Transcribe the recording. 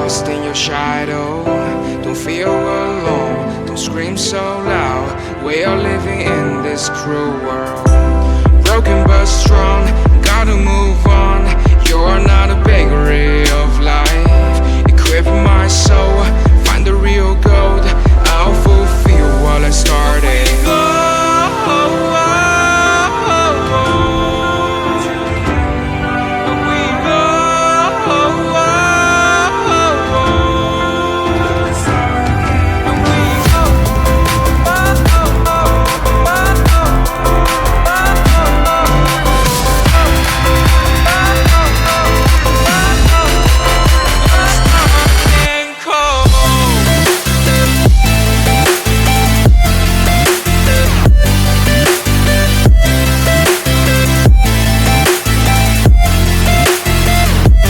lost in your shadow. Don't feel alone, don't scream so loud. We are living in this cruel world. Broken but strong, gotta move on. You're not a bakery of life. Equip my soul